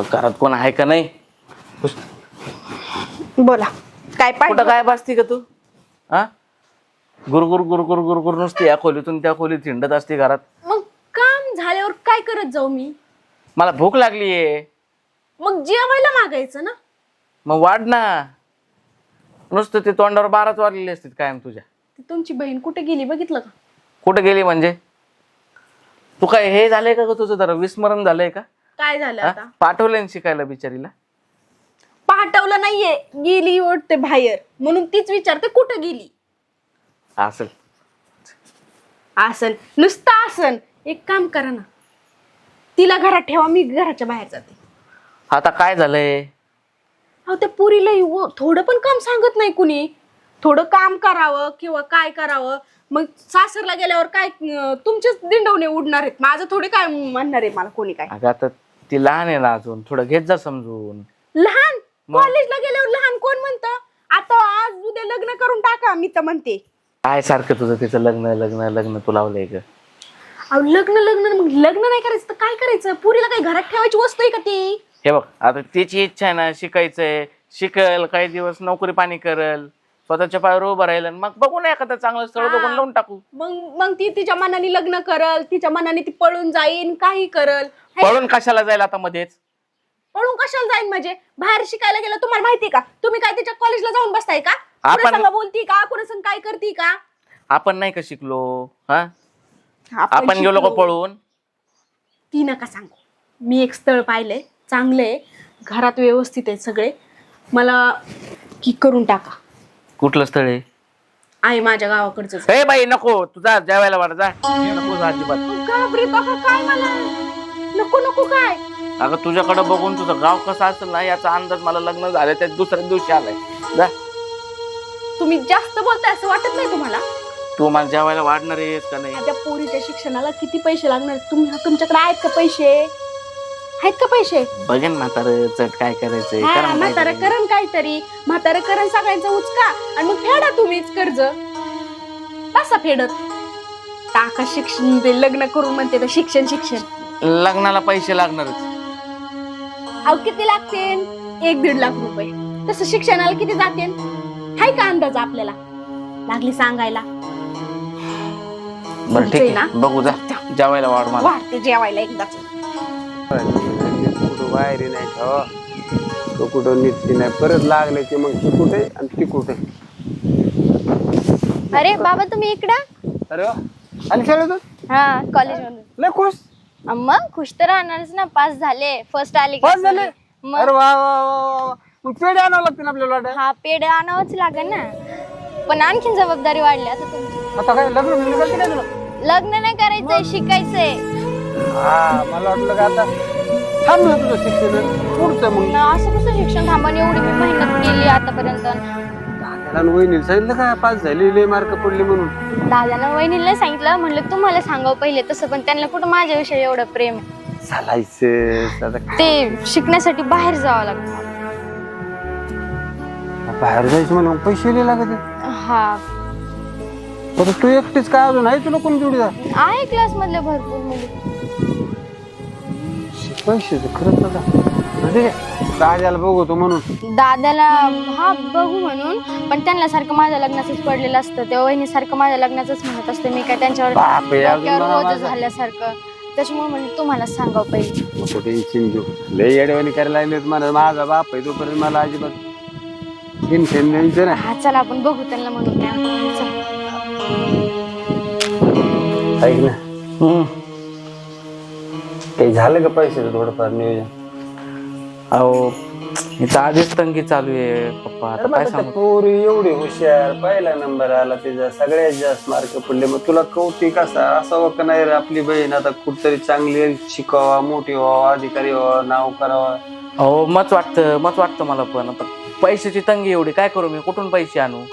घरात कोण आहे का नाही? बोला काय कुठं पाहिजे? काय बसती का तू? हा, गुरगुर गुरगुर गुरगुर नुसती या खोलीतून त्या खोलीत हिंडत असते घरात. मग काम झाल्यावर काय करत जाऊ मी? मला भूक लागलीये. मग जेवायला मागायचं ना. मग वाढ ना. नुसतं ते तोंडावर 12च वाजलेले असतात कायम तुझ्या. ती तुमची बहीण कुठे गेली बघितलं का? कुठे गेली म्हणजे? तू काय हे झालंय का ग तुझं? जरा विस्मरण झालंय का? काय झालं आता? पाठवलंय ना शिकायला बिचारीला? पाठवलं नाहीये, गेली वाटते बाहेर, म्हणून तीच विचारते कुठं गेली. असेल. आसन नुसतं आसन. एक काम करा ना, तिला घरात ठेवा, मी घराच्या बाहेर जाते. आता काय झालंय? अहो त्या पुरीला थोडं पण काम सांगत नाही कुणी. थोडं काम करावं किंवा काय करावं, मग सासरला गेल्यावर काय तुमचेच दिंडवणे उडणार आहेत. माझं थोडे काय म्हणणार आहे मला कोणी काय. अगं आता ती लहान आहे ना अजून, थोडं घेत जा समजून. लहान? कॉलेजला गेल्यावर लहान कोण म्हणतं? आता आज उद्या लग्न करून टाका मी तर म्हणते. काय सारखं तुझं तिचं लग्न लग्न लग्न तू लावलंय ग? अहो लग्न लग्न, मग लग्न नाही करायचं तर काय करायचं? पुरीला काही घरात ठेवायची वस्तू आहे का ती? हे बघ, आता तिची इच्छा आहे ना, शिकायचंय, शिकल, काही दिवस नोकरी पाणी करल, स्वतःच्या पायावर उभं राहील, मग बघू ना एखादं चांगलं स्थळ बघून लावून टाकू. मग ती तिच्या मनाने लग्न करल, तिच्या मनाने ती पळून जाईन, काही करल. पळून कशाला जाईल आता मध्येच? पळून कशाला जाईन म्हणजे? बाहेर शिकायला गेलं तुम्हाला माहिती का? तुम्ही काय तिच्या कॉलेजला जाऊन बसताय का? आपण- कुणा संग बोलती का? कुणा संग काय करती का? आपण नाही का शिकलो? हा, आपण गेलो का पळून? ती नका सांगू. मी एक स्थळ पाहिलंय, चांगलंय, घरात व्यवस्थित आहे सगळे. मला की करून टाका. कुठलं स्थळ आहे? आहे माझ्या गावाकडचं. हे बाई नको, तुझा जेवायला वाढ जा. नको जा अजिबात. काय मला नको नको काय? अगं तुझ्याकडे बघून तुझं गाव कसं असेल ना याचा अंदाज मला लग्न झालं त्या दुसऱ्या दिवशी आलाय. जा. तुम्ही जास्त बोलताय असं वाटत नाही तुम्हाला? तू मला जेवायला वाढणार आहेस का नाही? त्या पोरीच्या शिक्षणाला किती पैसे लागणार? तुमच्याकडे आहेत का पैसे? आहेत का पैसे? बघेन म्हातारं चट काय करायचंय. म्हातारं करण काहीतरी, म्हातारं करण सगळ्यांचा उचका आणि मग फेडा तुम्हीच कर्ज. कसा फेडत? टाका शिक्षण, ते लग्न करून म्हणते तर शिक्षण शिक्षण. लग्नाला पैसे लागणारच. अहो किती लागतील? 1-1.5 लाख रुपये. तसं शिक्षणाला किती जातील? हाय का अंदाज आपल्याला? लागली सांगायला. बरं ठीक आहे, बघू जा. जेवायला वाढ मला. वाढते जेवायला एकदाच. कुठं बाहेर नाही ठेवा, तो कुठं निघते नाही, परत लागले की मग ती कुठे आणि ती कुठे. अरे बाबा तुम्ही इकडं? अरे वा, आणि खेळतो हा कॉलेज मधून. लय खुश. मग खुश तर राहणारच ना, पास झाले, फर्स्ट आले पास झाले? मग अरे वा वा वा वा. मग पेढे आणावं लागते ना आपल्याला वाटा. हा पेढे आणावंच लागेल ना, पण आणखीन जबाबदारी वाढली आता तुमची. आता काय लग्न करते काय तुला? लग्न नाही करायचंय, शिकायचंय. हा मला वाटलं का आता थांबलं तुझं शिक्षण पुढचं. मग असं कसं शिक्षण थांबवून एवढी मी मेहनत केली आतापर्यंत. दादाला वहिनी सांगितलं का पास झाली, लय मार्क पडले म्हणून? दादानं वहिनीला सांगितलं, म्हणलं तुम्हाला सांगावं पहिले तसं, पण त्यांना कुठं माझ्याविषयी एवढं प्रेम आहे. चालायचं ते शिकण्यासाठी बाहेर जावं लागतं. बाहेर जायचं म्हणून पैसे लय लागत. हा तर तू एकटीच काय अजून आहे तुला कोण जोडीदार? आहे क्लास मधले भरपूर मुली. पैसे खरंच नका. ठीक आहे, दादाला बघतो म्हणून. दादाला हा बघू म्हणून, पण त्यांना सारखं माझ्या लग्नाचंच पडलेलं असतं. त्या वहिनी सारखं माझ्या लग्नाचंच म्हणत असते. मी काय त्यांच्यावर बापरे, अजून डोक्यावर मला ओझं माझं- झाल्यासारखं. त्याच्यामुळे म्हणजे तुम्हाला सांगावं पाहिजे. नको टेन्शन घेऊ. लय येडेवानी करायला लागले मला. माझा बाप आहे तोपर्यंत मला अजिबात टेन्शन द्यायचं नाही. हा चला आपण बघू त्यांना म्हणून काय चला. ऐक ना, काही झालं का पैशाचं थोडंफार नियोजन? अहो इथं आधीच तंगी चालू आहे पप्पा. आता काय सांगू? पोरी एवढी हुशार, पहिला नंबर आला तिचा, सगळ्यात जास्त मार्क पडले. मग तुला कौतिक असावं का नाही रे? आपली बहीण आता कुठतरी चांगली शिकावा, मोठी व्हावा, अधिकारी व्हावा, नाव करावा. अहो मच वाटतं मला. पण आता पैशाची तंगी एवढी, काय करू मी? कुठून पैसे आणू?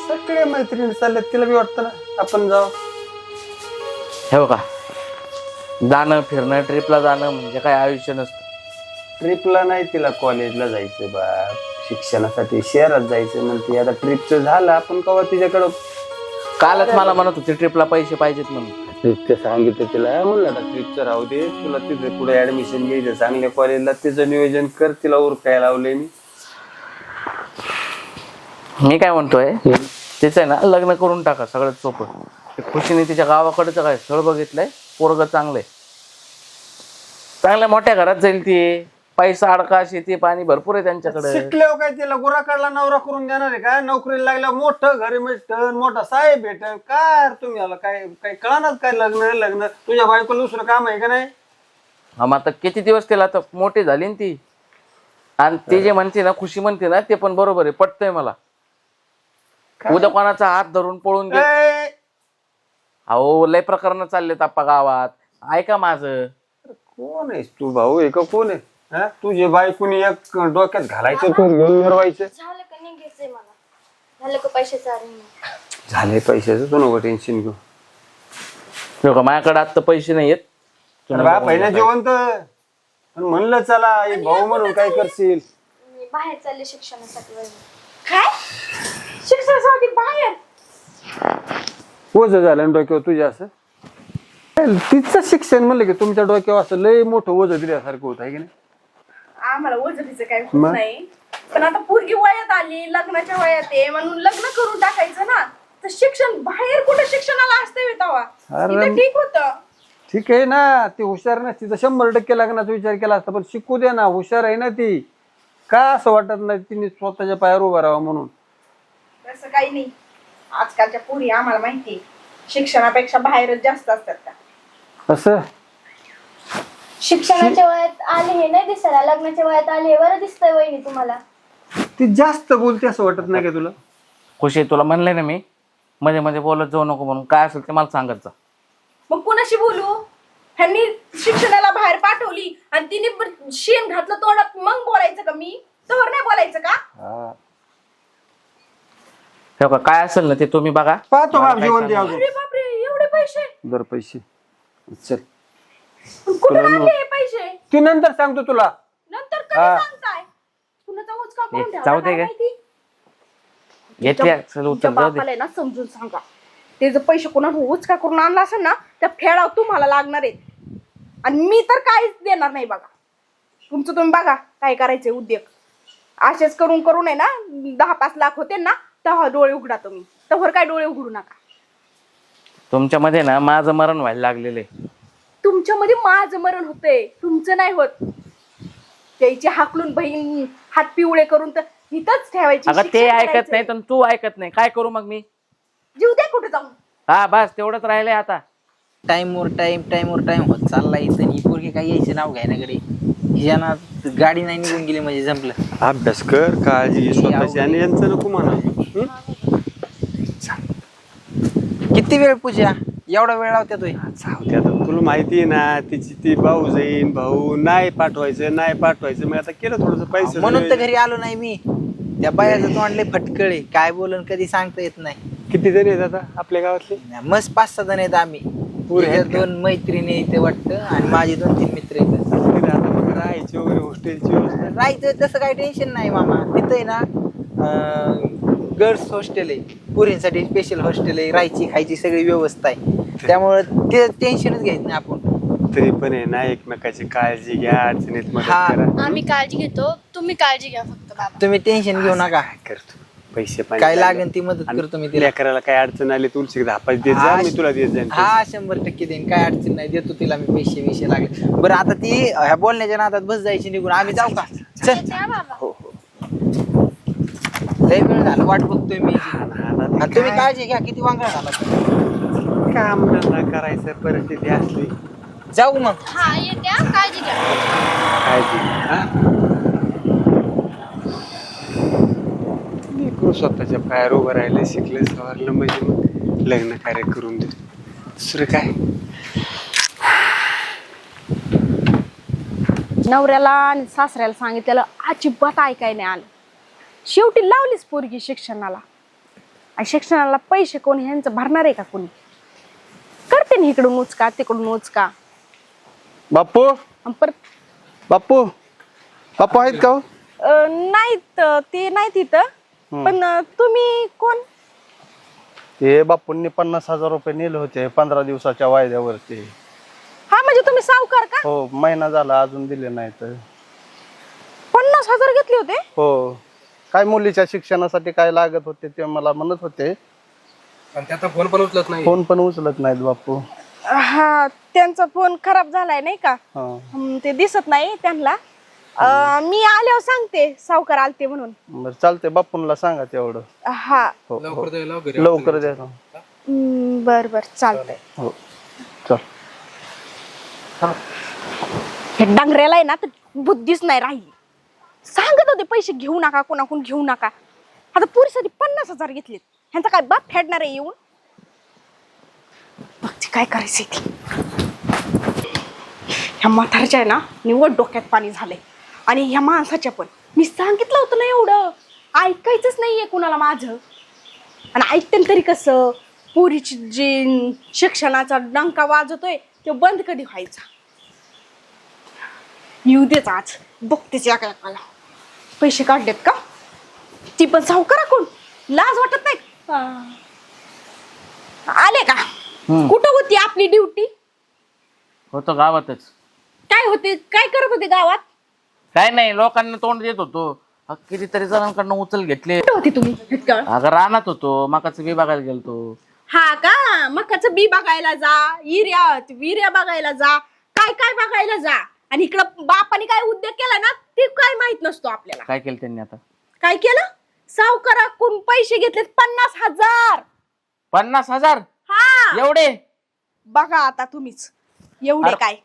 सगळे मैत्रिणी चालल्यात, तिला बी वाटतं ना आपण जाऊ. हे बघा, जाणं फिरणं, ट्रिपला जाणं म्हणजे काय आयुष्य नसतं. ट्रिपला नाही, तिला कॉलेजला जायचं बा, शिक्षणासाठी शहरात जायचं म्हणते. आता ट्रिपचं झालं, आपण कवा तिच्याकडं. कालच मला म्हणत होती ट्रिपला पैसे पाहिजेत म्हणून. ते सांगितलं तिला म्हणलं आता ट्रिपचं राहू दे, तुला तिथे पुढे ऍडमिशन घ्यायचं चांगल्या कॉलेजला, तिचं नियोजन कर, तिला उरकाय लावलंय मी. मी काय म्हणतोय तिचं आहे ना लग्न करून टाका, सगळ्यात सोपं. ते खुशीने तिच्या गावाकडचं काय स्थळ बघितलंय, पोरग चांगलंय, चांगल्या मोठ्या घरात जाईल ती, पैसा अडका, शेती पाणी भरपूर आहे त्यांच्याकडे. शिकल्यावर काय तिला गुराकडला नवरा करून देणार आहे का? नोकरीला लागल्यावर मोठं घर भेटन, मोठा साहेब भेटन. काय तुम्ही आला काय काय कळणार काय? लग्न लग्न तुझ्या बायकोला दुसरं काम आहे का नाही? हा मग आता किती दिवस तिला आता मोठी झाली ना ती, आणि ती जे म्हणते ना, खुशी म्हणते ना, ते पण बरोबर आहे, पटतंय मला. उद्या कोणाचा हात धरून पळून गे, ए, अहो लय प्रकरण चालले आप्पा गावात, ऐका माझं. कोण आहेस तू? भाऊ आहे का कोण आहे? हा? तुझे बायकोनी एक डोक्यात घालायचं, तू घेऊन मिरवायचं. झालं का निघायचंय मला, झालं का पैशाचं अरेंजमेंट? झाले पैशाचं, तू नको टेन्शन घेऊ. हो का, माझ्याकडे आता पैसे नाही येत. पहिल्या जेवण तर म्हणलं चला एक भाऊ म्हणून काय करशील? मी बाहेर चालले शिक्षणासाठी वहिनी. काय शिक्षणासाठी बाहेर? ओझ झालं ना डोक्यावर तुझ्या असं? तिचं शिक्षण म्हणलं की तुमच्या डोक्यावर असं लय मोठं ओझ दिल्यासारखं होत आहे की नाही? आम्हाला वजनीचं काही होत नाही, पण आता पोरगी वयात आली, लग्नाच्या वयात आहे, म्हणून लग्न करून टाकायचं ना. तर शिक्षण बाहेर कुठे शिक्षणाला असते तेव्हा ठीक होतं. ठीक आहे ना, ती हुशार नसती तर 100% लग्नाचा विचार केला असता, पण शिकू दे ना, हुशार आहे ना ती. का असं वाटत नाही तिने स्वतःच्या पायावर उभा राहावं म्हणून? तसं काही नाही, आजकालच्या पोरी आम्हाला माहिती शिक्षणापेक्षा बाहेरच जास्त असतात त्या. असं शिक्षणाच्या वयात आले हे नाही दिसायला, लग्नाच्या वयात आले हे बरं दिसतंय वहिनी तुम्हाला. ती जास्त बोलते असं वाटत नाही का तुला? खुशी तुला म्हणलंय ना मी, मध्ये मध्ये बोलत जाऊ नको म्हणून, काय असेल ते मला सांगत जा. मग कुणाशी बोलू? ह्यांनी शिक्षणाला बाहेर पाठवली आणि तिने शेण घातलं तोंडात, मग बोलायचं का मी? तर नाही बोलायचं का? हो का, काय असेल ना ते तुम्ही बघा. पाहतो बाप जेवण द्या. अरे बापरे, एवढे पैसे? दर पैसे चल, कुठून आणले हे पैसे? ती नंतर सांगतो तुला. नंतर कधी सांगताय? कुणाचा उचका करून ठेवला जाऊ दे काय ग. माहिती? घेतल्या चल तुमच्या उतर जाऊ दे. बापाला आहे ना समजून सांगा, ते जर पैसे कोणाला उचका करून आणला असेल ना, त्या फेडाव तुम्हाला लागणार आहेत. आणि मी तर काहीच देणार नाही बघा. तुमचं तुम्ही बघा काय करायचंय उद्योग. असेच करून करून आहे ना 10-5 लाख होते ना, तेव्हा डोळे उघडा तुम्ही, तेव्हा काय डोळे उघडू नका. तुमच्यामध्ये ना माझं मरण व्हायला लागलेलं आहे. तुमच्यामध्ये माझं मरण होतंय, तुमचं नाही होत. त्याची हाकलून बहीण हात पिवळे करून तर इथंच ठेवायची. अगं ते शिक्षण ऐकत करायचंय. नाही तर तू ऐकत नाही, काय करू मग मी? जीव द्या कुठे जाऊन. हा बस तेवढंच राहिलंय आता. टाइमवर टाइम होत चालला इथं. ही पोरगी काय यायचं नाव घ्यायनाकडे, हिजना गाडी नाही निघून गेली म्हणजे जमलं. अभ्यास कर, काळजी घे स्वतःची, आणि यांचं नको म्हणा. किती वेळ पूजा? एवढा वेळ लावत्या तोय? जाऊ दे आता, तुला माहिती आहे ना तिची ती भाऊ जाईन, भाऊ नाही पाठवायचं मग आता केलं थोडस पैसे. म्हणून तर घरी आलो नाही मी. त्या बायाचं तोंड लय फटकळे, काय बोलून कधी सांगता येत नाही. किती जण आहेत आता आपल्या गावातले? मस्त 5-6 जण आहेत आम्ही. पुरे आहेत का? 2 मैत्रिणी इथे वाटतं आणि माझे 2-3 मित्र आहेत. आता मग राहायची वगैरे हॉस्टेलची व्यवस्था? राहायचं तसं काही टेन्शन नाही मामा. तिथं आहे ना गर्ल्स हॉस्टेल आहे, पुरींसाठी स्पेशल हॉस्टेल आहे, राहायची खायची सगळी व्यवस्था आहे. त्यामुळं ते टेन्शनच घ्यायचं नाही आपण. तरी पण आहे ना एकमेकाची काळजी घ्या, अडचणीत मदत हा. करा. आम्ही काळजी घेतो, तुम्ही काळजी घ्या फक्त बाबा. तुम्ही टेन्शन घेऊ नका. काय करतो पैसे पाणी काय लागलं. लागेल ती मदत आणि करतो मी तिला. लेकराला काय अडचण आली तुलसी धापाच देत जा, हा, मी तुला देत जाईन. हा 100% देईन, काय अडचण नाही. देतो तिला मी पैसे लागले. बरं आता ती ह्या बोलण्याच्या नादात बस जायची निघून. आम्ही जाऊ का? चल. द्या बाबा. हो हो. लय वेळ झाला वाट बघतोय मी. आता आणि तुम्ही काळजी घ्या. किती वांगळ झाला काम धंदा करायचं परिस्थिती असली जाऊ मग. हा येत्या, काळजी घ्या. काळजी हा? लेकरू स्वतःच्या पायावर उभं राहिलं, शिकलं सवारलं म्हणजे मग लग्न कार्य करून दे. दुसरं काय? नवऱ्याला आणि सासऱ्याला सांगितलेलं अजिबात ऐकाय नाही आलं. शेवटी लावलीच पोरगी शिक्षणाला. आणि शिक्षणाला पैसे कोण ह्यांचं भरणार आहे का कोणी? करते ना इकडून उचका तिकडून उचका. बाप्पू आणि परत बाप्पू बाप्पू आहेत का हो? नाहीत ते नाही तिथं. पण तुम्ही कोण? ते बापूंनी 50,000 रुपये नेले होते 15 दिवसाच्या वायद्यावरती. हा म्हणजे तुम्ही सावकार का? हो, महिना झाला अजून दिले नाही तर. 50,000 घेतले होते? हो, काय मुलीच्या शिक्षणासाठी काय लागत होते ते मला म्हणत होते. फोन पण उचलत नाही. फोन पण उचलत नाहीत बापू. हा, त्यांचा फोन खराब झालाय नाही का? ते दिसत नाही त्यांना. मी आल्यावर सांगते सावकार आलते म्हणून. बरं चालतंय, बापूंना सांगा तेवढं. हा, हो, लवकर द्या, लवकर लवकर द्या. बर बर चालतंय. हो, चल. हे डांगऱ्याला आहे ना तर बुद्धीच नाही राहिली. सांगत होते पैसे घेऊ नका, कोणाकडून घेऊ नका. आता पुरीसाठी 50,000 घेतलेत. ह्यांचा काय बाप फेडणार आहे येऊन? बघते काय करायचं ते. ह्या म्हातारच्या आहे ना निवड डोक्यात पाणी झालंय. आणि ह्या माणसाच्या पण. मी सांगितलं होतं ना एवढं. ऐकायचंच नाहीये कुणाला माझं. आणि ऐकते तरी कसं? पुरीची जी शिक्षणाचा डंका वाजतोय तो बंद कधी व्हायचा? येऊ देच आज. बघतेच या काय पैसे काढलेत का? ती पण सावकारा कोण? लाज वाटत नाही? आले का? कुठं होती आपली ड्युटी? होतो गावातच. काय होते? काय करत होते गावात? काय नाही, लोकांना तोंड देत होतो. कितीतरी जणांकडनं उचल घेतले. कुठं होती तुम्ही इतक्या वेळ? अगं रानात होतो, मकाचं बी बघायला गेलतो. हा का? मकाचं बी बघायला जा, विर्या बघायला जा, काय काय बघायला जा. आणि इकडं बापाने काय उद्योग केला ना ते काय माहित नसतो आपल्याला. काय केलं त्यांनी आता? काय केलं? सावकाराकडून पैसे घेतलेत 50,000. 50,000? हा, एवढे? बघा आता तुम्हीच. एवढे अरे. काय?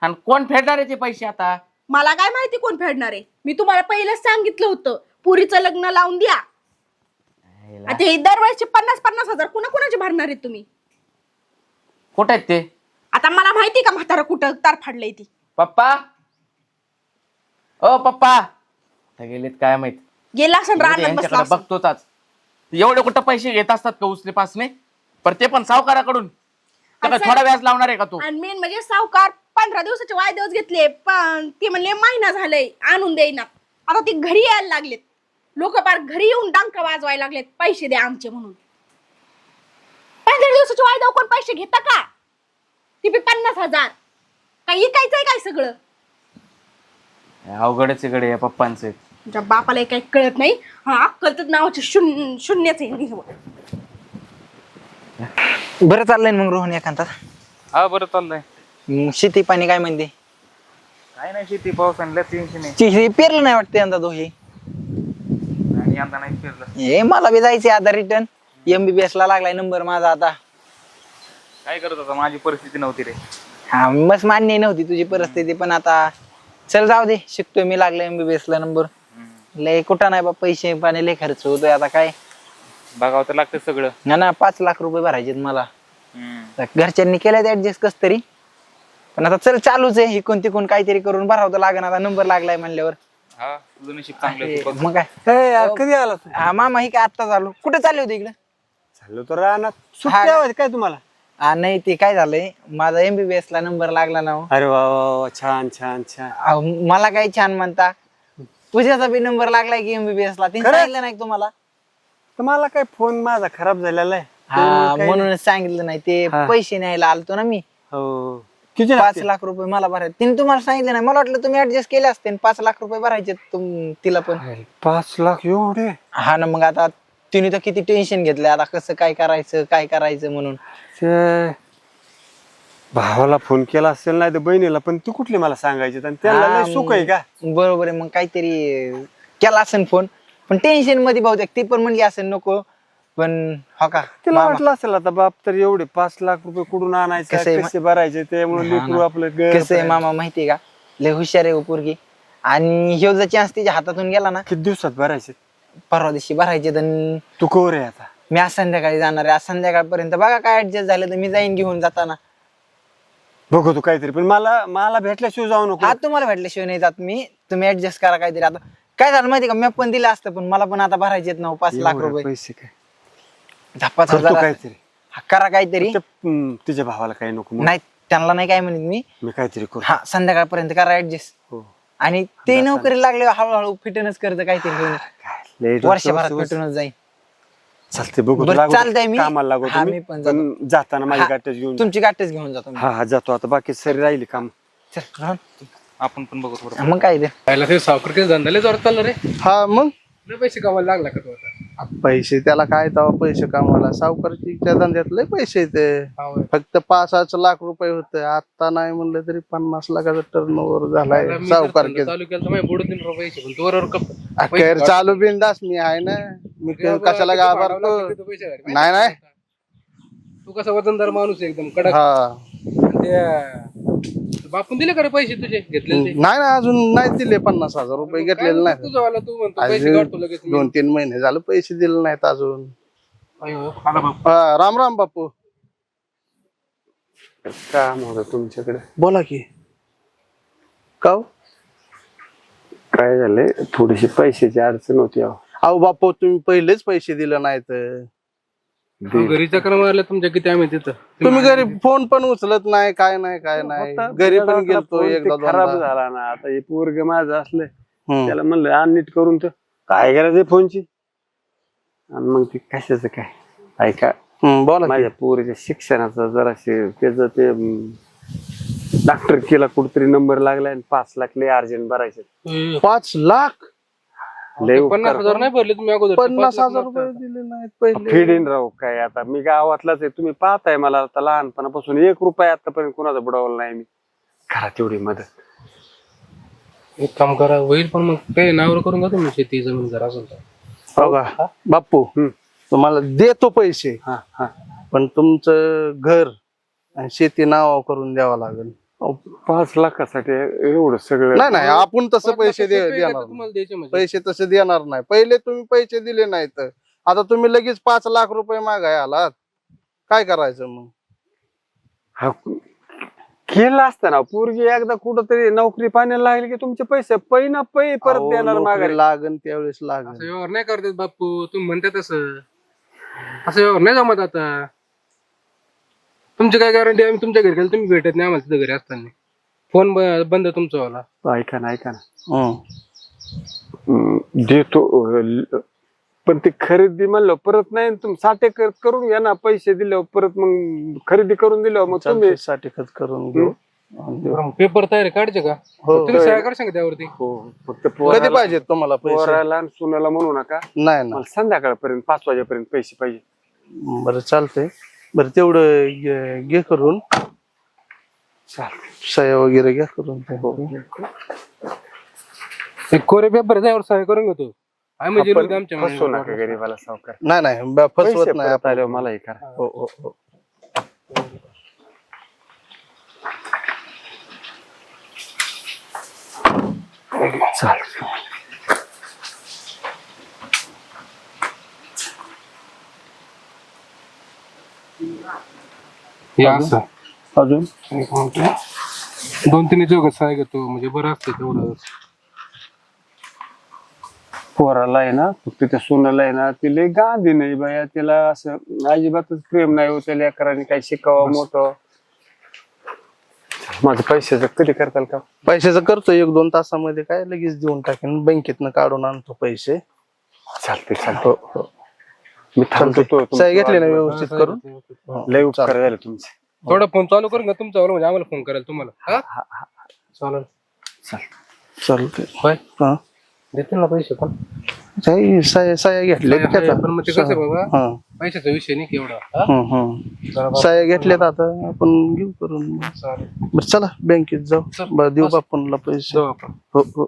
आणि कोण फेडणार आहे ते पैसे आता? मला काय माहिती कोण फेडणार आहे? मी तुम्हाला पहिलेच सांगितलं होतं पुरीचं लग्न लावून द्या. आता हे दरवेळेचे 50,000 कुणाकुणाचे भरणार आहेत तुम्ही? कुठे आहेत ते? आता मला माहिती का म्हातारा कुठं तार फाडलंय ती? पप्पा, ओ पप्पा, कुठे गेलेत काय माहित? गेला असं रानात बसला असेल. बघतोच आज. एवढे कुठं पैसे घेत असतात का उसने पासने? पर ते पण सावकाराकडून. त्याला असं- थोडा व्याज लावणार आहे का तू? आणि मेन म्हणजे सावकार 15 दिवसाचे वायदेच घेतले, पण ते म्हणले महिना झालंय आणून देईना. आता ती घरी यायला लागलेत. लोक पार घरी येऊन डंका वाजवायला लागलेत पैसे द्या आमचे म्हणून. 15 दिवसाचे वायदा कोण पैसे घेता का? ती बी 50,000. काय इकायचंय काय सगळं? अवघडच इकडे या पप्पांचे. तुझ्या बापाला काही कळत नाही. हा, अक्कल तर नावाचे शून्यच आहे. बरं चाललंय मग रोहन एखादा. हा बरं चाललंय. शेती पाणी काय म्हणते? काय नाही, शेती पाऊस आणल्या 300 हे पेरलं नाही वाटतं यंदा दोही. आणि यंदा नाही फिरलं. हे मला बी जायचंय आता रिटर्न. MBBS ला लागलाय नंबर माझा आता. काय करत होता? माझी परिस्थिती नव्हती रे. हा, मस्त मान्य नव्हती तुझी परिस्थिती, पण आता चल जाऊ दे. शिकतोय मी, लागला MBBS ला नंबर. लय कुठं नाही बा, पैसे पाणी लय खर्च होतोय आता. काय बघावं तर लागतं सगळं ना. 5 लाख रुपये भरायचे मला. घरच्यांनी केल्यात ऍडजस्ट कस तरी, पण आता चल चालूच आहे. इकून तिकून काहीतरी करून भरावं तर लागेल. आता नंबर लागलाय म्हणल्यावर. हा, तुझं नशीब चांगलं. मग काय. कधी आला तू? हा, मामा ही काय आत्ता चालू. कुठे चालले होते इकडे? चाललो तर रानात. सुट्ट्या होत्या काय तुम्हाला? नाही, ते काय झालंय, माझा MBBS ला नंबर लागला ना हो. अरे वा वा वा, छान छान छान. अहो, मला काय छान म्हणता. तुझ्याचा बी नंबर लागलाय की MBBS ला? ते सांगितलं नाही का तुम्हाला? तर मला काय फोन माझा खराब झालेला आहे. हा, म्हणूनच सांगितलं नाही. ते पैसे न्यायला आलतो ना मी. हो, किती 5 लाख रुपये मला भरायचे. तिने तुम्हाला सांगितलं नाही? मला वाटलं तुम्ही ऍडजस्ट केले असते. 5 लाख रुपये भरायचे तिला पण. 5 लाख एवढे? हा ना, मग आता तिने तर किती टेन्शन घेतलंय आता, कसं काय करायचं म्हणून. ते भावाला फोन केला असेल, नाही तर बहिणीला. पण तू कुठली मला सांगायची? आणि त्याला हा, लय सुख आहे का? बरोबर आहे. मग काहीतरी केला असेल फोन, पण टेन्शन मध्ये बहुतेक ती पण म्हणली असेल नको. पण हो का, तिला वाटलं असेल आता बाप तर एवढे 5 लाख रुपये कुठून आणायचे, कसं आहे कसे भरायचे, त्यामुळे लेकरू आपलं कसं आहे मामा माहितीये का, लय हुशार आहे पोरगी. आणि ह्यो जर चान्स तिच्या हातातून गेला ना, किती दिवसात भरायचे? परवा दिवशी भरायचे. तर तू कवर आहे आता? मी आज संध्याकाळी जाणार आहे. आज संध्याकाळपर्यंत बघा काय ऍडजस्ट झालं तर मी जाईन घेऊन जाताना. बघू तू काहीतरी, पण मला भेटल्याशिवाय जाऊ नको. हा, तुम्हाला भेटल्याशिवाय नाही जात मी. तुम्ही ऍडजस्ट करा काहीतरी. आता काय झालं माहिती का, मी पण दिलं असतं, पण मला पण आता भरायचे ना 5 लाख एवढे रुपये. पैसे काय 5,000 करतो काहीतरी. करा काहीतरी. तुझ्या भावाला काही नको मग. नाही, त्यांना नाही काय म्हणत मी काहीतरी करू. हा, संध्याकाळपर्यंत करा ऍडजस्ट. हो. आणि ते नोकरी लागले हळूहळू फिटनच करत काहीतरी घेऊन. लय वर्षभरात डोक्यावर फिटूनच जाईल. चालते बघू बरं, लागू चालतंय मी. कामाला लागू हा, तुम्ही. मी पण जातो. पण जाताना माझी हा, गाठच घेऊन जा. तुमची गाठच घेऊन जातो मी. हा हा जातो आता बाकी सरी राहिली काम. चल, राहून. आपण पण बघू थोडं. मग काय ते पहिला ते सावकर केस धंद्याला जोरात चाललं रे. हा मग लय पैसे कमायला लागला का तू आता? पैसे त्याला काय तेव्हा पैसे कामाला सावकारच्या धंद्यात लय पैसे येते होय. फक्त 5-6 लाख रुपये होते आता नाही म्हणलं तरी 50 लाखाचा टर्नओव्हर झालाय पहिला मी जर सावकार धंदा चालू केलं तर माझ्या बुडत नाही रुपये पैसे, पण तू बरोबर अखेर चालू बिंदास मी आहे ना मी कशाला घाबरतो नाही नाही तू कसा वजनदार माणूस आहे एकदम कडक. हा ते बापून दिले का रे पैसे तुझे घेतलेले ते? नाही ना अजून नाही दिले 50,000 रुपये घेतलेले काय नाही तुझं वाला तू म्हणतो पैसे काढतो लगेच मी. 2-3 महिने झालं पैसे दिले नाहीत अजून अयो, आला बापू. हा, राम राम बापू काम होतं तुमच्याकडे. बोला की का काय झालंय थोडीशी पैशाची अडचण होती अहो. अहो बापू तुम्ही पहिलेच पैसे दिले नाहीत तू घरी चक्र मारल्या तुमच्या किती आम्ही तिथं. तुम्ही घरी फोन पण उचलत नाही काय नाही काय नाही होता, घरी पण त्याला गेलतो फोन ते एकदा खराब दोनदा. झाला ना आता हे पोरग माझं असलं हम्म. त्याला म्हणलं आण नीट करून तर काय करायचं फोनची आणि मग ते कशाचं काय ऐका बोला की. माझ्या पोरीच्या शिक्षणाचं जराशे त्याचं ते डॉक्टर केला कुठतरी नंबर लागलाय आणि 5 लाख लय अर्जंट भरायचे 5 लाख लय 50,000 नाही भरले तुम्ही अगोदर. 50,000 रुपये दिले नाहीत पहिले फिडीन राहू काय आता मी गावातलाच आहे तुम्ही पाहताय मला आता लहानपणापासून 1 रुपया आतापर्यंत कुणाचा बुडवला नाही मी करा तेवढी मदत. एक काम करा होईल, पण मग काही नावर करून घ्या तुम्ही शेती जमीन जरा असेल तर. हो का बापू तुम्हाला देतो पैसे हा हा पण तुमचं घर आणि शेती नाव करून द्यावं लागेल 5 लाखासाठी एवढं सगळं नाही नाही आपण तसं पैसे सोपे आहे का देणार नाही. तुम्हाला द्यायचे म्हणजे? पैसे तसे देणार नाही पहिले तुम्ही पैसे दिले नाहीत आता तुम्ही लगेच 5 लाख रुपये मागाय आलात काय करायचं मग हा, केलं असतं ना पोरगी एकदा कुठंतरी नोकरी पाण्याला लागली की तुमचे पैसे पै ना पै परत अहो, देणार नोकरी माघारी. लागन त्यावेळेस असं लागन व्यवहार नाही करतात बापू, तुम्ही म्हणता तसं. असं व्यवहार नाही जमत आता. तुमची काय गॅरंटी आम्ही तुमच्या घरी गेलो तुम्ही भेटत नाही आम्हाला तिथं घरी असताना. फोन बंद तुमचा वाला. ऐका ना हं. देतो पण ती खरेदी म्हणलं परत नाही तुम्ही 60 एकर करून घ्या ना पैसे दिल्यावर परत मग खरेदी करून दिल्यावर मग तुम्ही चालतंय, साठी खत करून घेऊ आणि देऊ. पेपर तयार काढचे का हो तुम्ही सह्या करा सांगा त्यावरती. हो फक्त कधी पाहिजेत तुम्हाला पैसे पोराला आणि सुनाला म्हणू नका नाही ना मला संध्याकाळपर्यंत 5 वाजेपर्यंत पैसे पाहिजे. बरं चालतंय बरं तेवढं घे करून सह्या वगैरे घ्या करून एक कोरे पेपर त्यावर सह्या करून घेतो आम्ही गेलो होतो आमच्या फसवू नका महिन्यात. गरीबाला सावकार. नाही फसवत पैसे नाही परत आपण. आल्यावर मला हे करा. हो हो हो चालेल. हे असं अजून एक म्हणतो 2-3 चौघात सह्या घेतो म्हणजे बरं असतं तेवढं. पोराला आहे ना फक्त त्या सोनाला आहे ना तिला गांधी नाही बाया तिला असं अजिबातच प्रेम नाही हो त्या लेकरांनी काही शिकावं मोठं. माझं पैशाचं कधी करताल का पैशाचं करतो 1-2 तासामध्ये काय लगेच देऊन टाकेन बँकेतनं काढून आणतो पैसे चालते हो चालतो हो मी थांबतो सही घेतले ना व्यवस्थित करून हो, लय उपकार झाले तुमचे. थोडा फोन चालू करून का तुमचा म्हणजे आम्हाला फोन करायला तुम्हाला. हा चालेल चालतंय होय हा देतील ना पैसे पण. सह्या घेतल्या पण मग ते कसं बाबा पैशाचा विषय नाही केवढा. सह्या घेतल्यात आता आपण घेऊ करून चालेल बरं चला बँकेत जाऊ बरं देऊ बापूनला पैसे जाऊ आपण. हो हो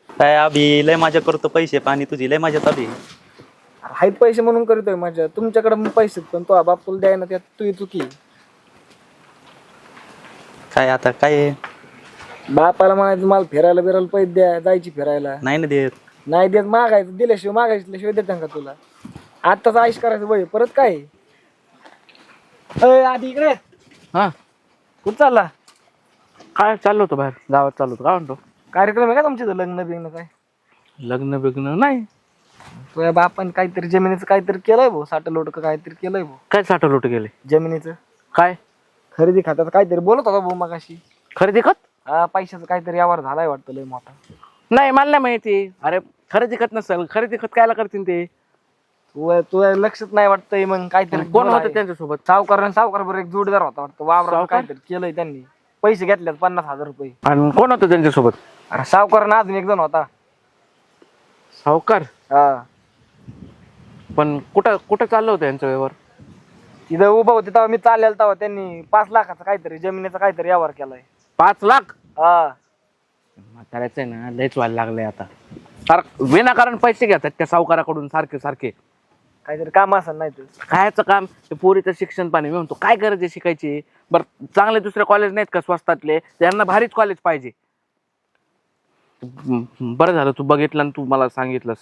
काय अभि लय मजा करतो पैसे पाणी तुझी लय मजा अभि. हायत पैसे म्हणून करतोय माझ्या तुमच्याकडे मग पैसे पण तो बाप तुला द्याय ना त्यात तू चुकी काय आता काय बापाला म्हणायचं मला फिरायला बिरायला पैसे द्या जायची फिरायला नाही ना देत. नाही देत मागायचं दिल्याशिवाय मागायच्याशिवाय देतात का तुला आताच आयुष करायचं वय परत काय आधी इकडे हा कुठं चालला काय चाललो होतो बाहेर गावात चाललो होतो काय म्हणतो कार्यक्रम आहे का तुमच्या इथं लग्न बिग्न काय लग्न बिग्न नाही तुझ्या बापाने काहीतरी जमिनीचं काहीतरी केलंय भाऊ 60 लोट काहीतरी केलंय भाऊ काय साठवलोट गेले जमिनीचं काय खरेदी खात्यात काहीतरी बोलत होता भाऊ मगाशी खरेदी खत हा पैशाचा काहीतरी व्यवहार झालाय वाटतं लय मोठा नाही मला नाही माहिती अरे खरेदी खत नसेल खरेदी खत कायला करतील ते तुला लक्षात नाही वाटतंय मग काहीतरी कोण होतं त्यांच्यासोबत? सावकार बरोबर एक जोडीदार होता वाटतं वावरात सावकार? काहीतरी केलंय त्यांनी पैसे घेतल्यात 50,000 रुपये. आणि कोण होतं त्यांच्यासोबत? अरे सावकार अजून एक जण होता. सावकार? हा पण कुठं कुठं चाललं होतं यांचं व्यवहार? तिथं उभं होते तेव्हा मी चाललेलो तेव्हा त्यांनी 5 लाखाचा काहीतरी जमिनीचा काहीतरी व्यवहार केलाय. 5 लाख? हा म्हाताऱ्याचं आहे ना लयच व्हायला लागलंय आता. विनाकारण पैसे घेतात त्या सावकाराकडून सारखे सारखे. काहीतरी काम असं नाही तर कायचं काम? ते पोरीचं शिक्षण पाणी. मी म्हणतो काय गरज आहे शिकायची? बरं चांगले दुसरे कॉलेज नाहीत का स्वस्तातले? त्यांना भारीच कॉलेज पाहिजे. बरं झालं तू बघितलं आणि तू मला सांगितलंस.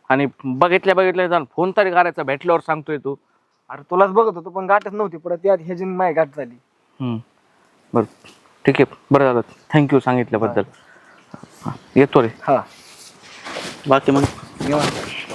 आणि बघितल्या जाऊन फोन तरी करायचा, भेटल्यावर सांगतोय तू. अरे तुलाच बघत होतो पण गाठच नव्हती परत यात ह्याची माय गाठ झाली. बरं ठीक आहे, बरं झालं, थँक्यू सांगितल्याबद्दल. येतो रे. हा बाकी मग निवांत.